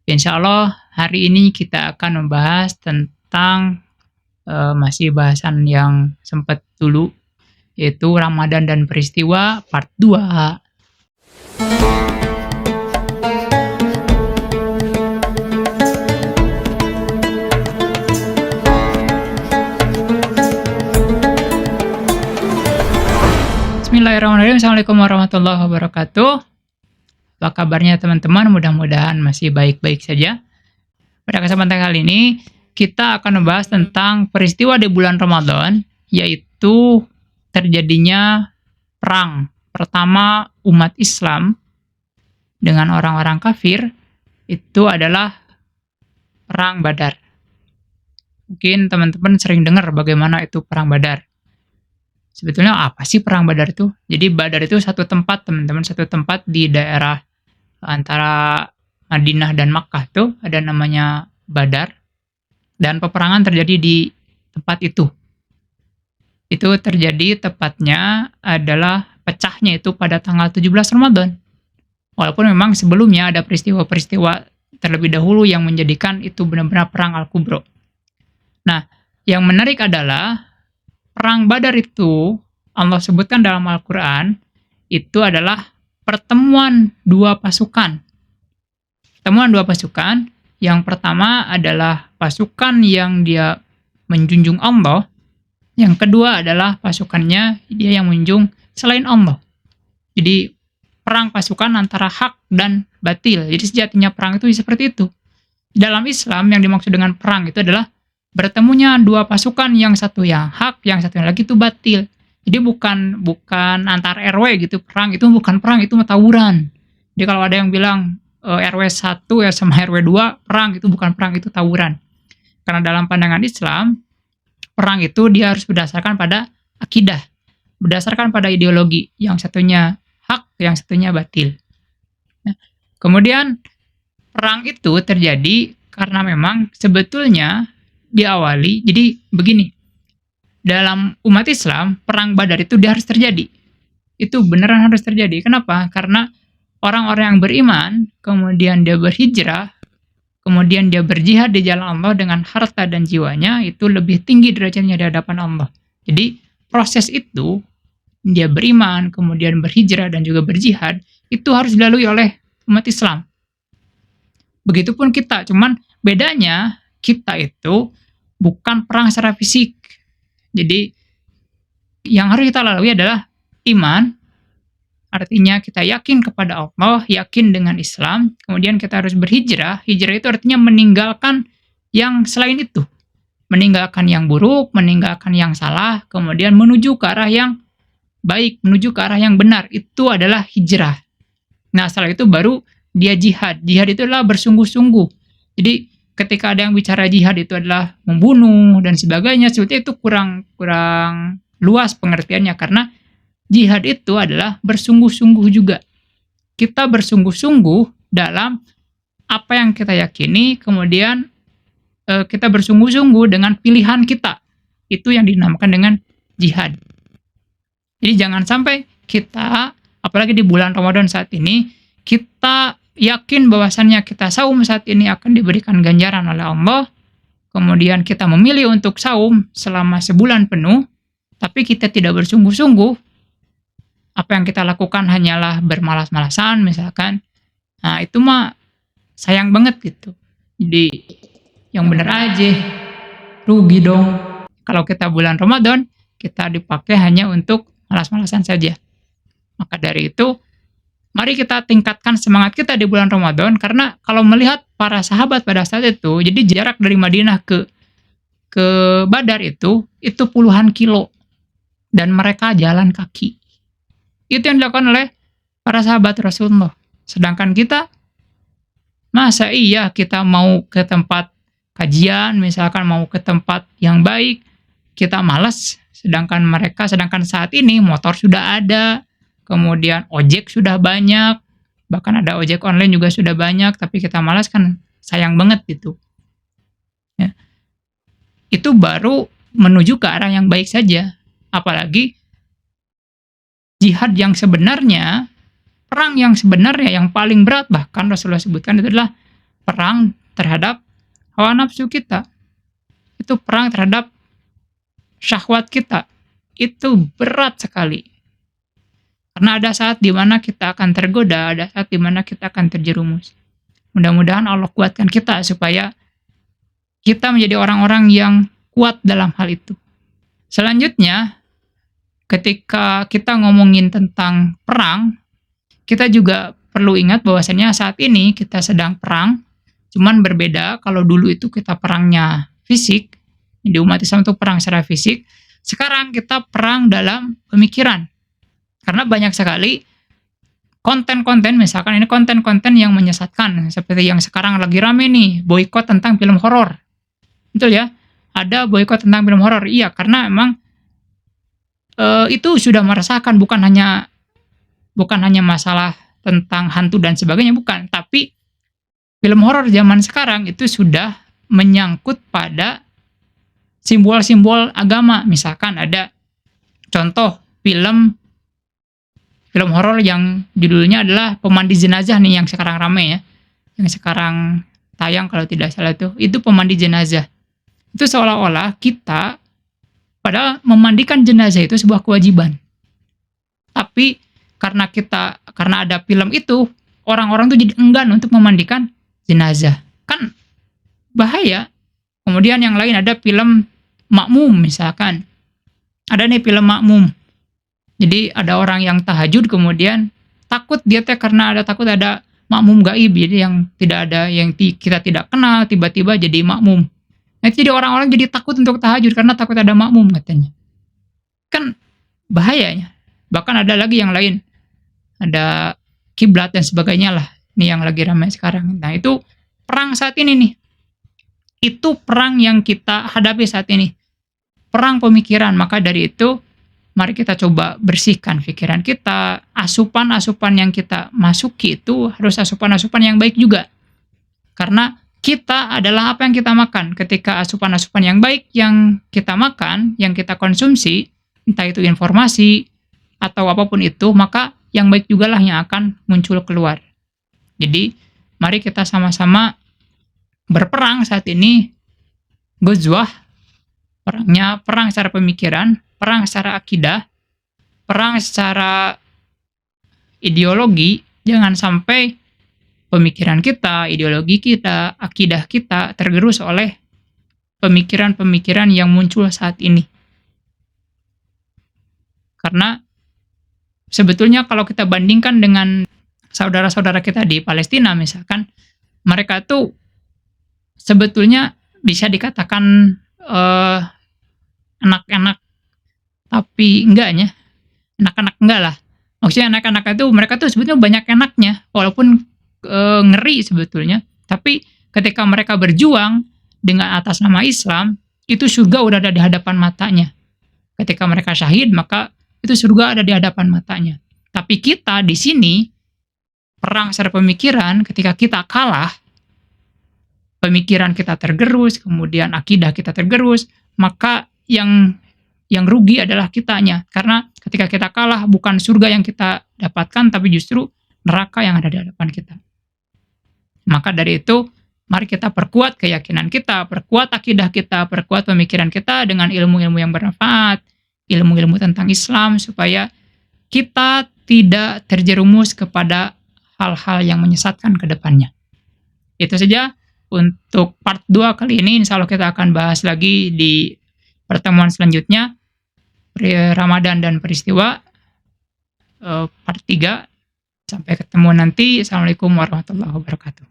Insya Allah hari ini kita akan membahas tentang masih bahasan yang sempat dulu, yaitu Ramadan dan peristiwa part 2. Bismillahirrahmanirrahim. Assalamualaikum warahmatullahi wabarakatuh. Apa kabarnya teman-teman? Mudah-mudahan masih baik-baik saja. Pada kesempatan kali ini, kita akan membahas tentang peristiwa di bulan Ramadan, yaitu terjadinya perang pertama umat Islam dengan orang-orang kafir. Itu adalah perang Badar. Mungkin teman-teman sering dengar bagaimana itu perang Badar. Sebetulnya apa sih perang Badar itu? Jadi Badar itu satu tempat, teman-teman, satu tempat di daerah antara Madinah dan Makkah tuh ada namanya Badar, dan peperangan terjadi di tempat itu. Itu terjadi tepatnya adalah pecahnya itu pada tanggal 17 Ramadan. Walaupun memang sebelumnya ada peristiwa-peristiwa terlebih dahulu yang menjadikan itu benar-benar perang Al-Kubro. Nah, yang menarik adalah perang Badar itu Allah sebutkan dalam Al-Quran itu adalah pertemuan dua pasukan. Pertemuan dua pasukan, yang pertama adalah pasukan yang dia menjunjung Allah, yang kedua adalah pasukannya dia yang menjunjung selain Allah. Jadi perang pasukan antara hak dan batil. Jadi sejatinya perang itu seperti itu. Dalam Islam yang dimaksud dengan perang itu adalah bertemunya dua pasukan, yang satu yang hak, yang satu lagi itu batil. Jadi bukan antar RW gitu perang, itu bukan perang, itu tawuran. Jadi kalau ada yang bilang RW 1 ya sama RW 2 perang, itu bukan perang, itu tawuran. Karena dalam pandangan Islam, perang itu dia harus berdasarkan pada akidah, berdasarkan pada ideologi, yang satunya hak, yang satunya batil. Nah, kemudian perang itu terjadi karena memang sebetulnya diawali, jadi begini, dalam umat Islam perang Badar itu dia harus terjadi, itu beneran harus terjadi. Kenapa? Karena orang-orang yang beriman kemudian dia berhijrah, kemudian dia berjihad di jalan Allah dengan harta dan jiwanya, itu lebih tinggi derajatnya di hadapan Allah. Jadi proses itu, dia beriman kemudian berhijrah dan juga berjihad, itu harus dilalui oleh umat Islam. Begitupun kita, cuman bedanya kita itu bukan perang secara fisik. Jadi yang harus kita lalui adalah iman, artinya kita yakin kepada Allah, yakin dengan Islam, kemudian kita harus berhijrah. Hijrah itu artinya meninggalkan yang selain itu, meninggalkan yang buruk, meninggalkan yang salah, kemudian menuju ke arah yang baik, menuju ke arah yang benar. Itu adalah hijrah. Nah, setelah itu baru dia jihad. Jihad itu adalah bersungguh-sungguh. Jadi ketika ada yang bicara jihad itu adalah membunuh dan sebagainya, sebetulnya itu kurang luas pengertiannya, karena jihad itu adalah bersungguh-sungguh juga. Kita bersungguh-sungguh dalam apa yang kita yakini, kemudian kita bersungguh-sungguh dengan pilihan kita. Itu yang dinamakan dengan jihad. Jadi jangan sampai kita, apalagi di bulan Ramadan saat ini, kita yakin bahwasannya kita saum saat ini akan diberikan ganjaran oleh Allah, kemudian kita memilih untuk saum selama sebulan penuh, tapi kita tidak bersungguh-sungguh. Apa yang kita lakukan hanyalah bermalas-malasan misalkan. Nah, itu mah sayang banget gitu. Jadi yang bener aja, rugi dong. Kalau kita bulan Ramadan, kita dipakai hanya untuk malas-malasan saja. Maka dari itu, mari kita tingkatkan semangat kita di bulan Ramadan, karena kalau melihat para sahabat pada saat itu, jadi jarak dari Madinah ke Badar itu puluhan kilo, dan mereka jalan kaki. Itu yang dilakukan oleh para sahabat Rasulullah. Sedangkan kita, masa iya kita mau ke tempat kajian, misalkan mau ke tempat yang baik, kita malas, sedangkan saat ini motor sudah ada, kemudian ojek sudah banyak, bahkan ada ojek online juga sudah banyak, tapi kita malas, kan sayang banget gitu. Ya. Itu baru menuju ke arah yang baik saja. Apalagi jihad yang sebenarnya, perang yang sebenarnya yang paling berat, bahkan Rasulullah sebutkan itu adalah perang terhadap hawa nafsu kita. Itu perang terhadap syahwat kita. Itu berat sekali. Karena ada saat di mana kita akan tergoda, ada saat di mana kita akan terjerumus. Mudah-mudahan Allah kuatkan kita supaya kita menjadi orang-orang yang kuat dalam hal itu. Selanjutnya, ketika kita ngomongin tentang perang, kita juga perlu ingat bahwasannya saat ini kita sedang perang, cuman berbeda kalau dulu itu kita perangnya fisik, di umat Islam itu perang secara fisik, sekarang kita perang dalam pemikiran. Karena banyak sekali konten-konten, misalkan ini konten-konten yang menyesatkan, seperti yang sekarang lagi rame nih, boikot tentang film horor. Betul ya? Ada boikot tentang film horor. Iya, karena emang itu sudah meresahkan, bukan hanya masalah tentang hantu dan sebagainya, bukan. Tapi film horor zaman sekarang itu sudah menyangkut pada simbol-simbol agama. Misalkan ada contoh film horor yang judulnya adalah Pemandi Jenazah nih, yang sekarang rame ya, yang sekarang tayang kalau tidak salah itu Pemandi Jenazah. Itu seolah-olah kita, padahal memandikan jenazah itu sebuah kewajiban. Tapi karena ada film itu, orang-orang tuh jadi enggan untuk memandikan jenazah. Kan bahaya. Kemudian yang lain ada film Makmum misalkan. Ada nih film Makmum. Jadi ada orang yang tahajud, kemudian takut dia karena takut ada makmum gaib, jadi yang tidak ada, yang kita tidak kenal, tiba-tiba jadi makmum. Nah, jadi orang-orang jadi takut untuk tahajud karena takut ada makmum katanya. Kan bahayanya. Bahkan ada lagi yang lain. Ada kiblat dan sebagainya lah. Ini yang lagi ramai sekarang. Nah, itu perang saat ini nih. Itu perang yang kita hadapi saat ini. Perang pemikiran. Maka dari itu, mari kita coba bersihkan pikiran kita. Asupan-asupan yang kita masuki itu harus asupan-asupan yang baik juga. Karena kita adalah apa yang kita makan. Ketika asupan-asupan yang baik yang kita makan, yang kita konsumsi, entah itu informasi atau apapun itu, maka yang baik juga lah yang akan muncul keluar. Jadi, mari kita sama-sama berperang saat ini. Ghazwah, perang secara pemikiran, perang secara akidah, perang secara ideologi. Jangan sampai pemikiran kita, ideologi kita, akidah kita tergerus oleh pemikiran-pemikiran yang muncul saat ini. Karena sebetulnya kalau kita bandingkan dengan saudara-saudara kita di Palestina misalkan, mereka tuh sebetulnya bisa dikatakan anak-anak, tapi enggaknya. Anak-anak enggak lah. Maksudnya anak-anak itu mereka tuh sebetulnya banyak enaknya, walaupun ngeri sebetulnya. Tapi ketika mereka berjuang dengan atas nama Islam, itu surga udah ada di hadapan matanya. Ketika mereka syahid, maka itu surga ada di hadapan matanya. Tapi kita di sini, perang secara pemikiran, ketika kita kalah, pemikiran kita tergerus, kemudian akidah kita tergerus, maka yang rugi adalah kitanya. Karena ketika kita kalah, bukan surga yang kita dapatkan, tapi justru neraka yang ada di hadapan kita. Maka dari itu, mari kita perkuat keyakinan kita, perkuat akidah kita, perkuat pemikiran kita dengan ilmu-ilmu yang bermanfaat, ilmu-ilmu tentang Islam, supaya kita tidak terjerumus kepada hal-hal yang menyesatkan ke depannya. Itu saja untuk part 2 kali ini. Insya Allah kita akan bahas lagi di pertemuan selanjutnya, Ramadan dan peristiwa, part 3. Sampai ketemu nanti. Assalamualaikum warahmatullahi wabarakatuh.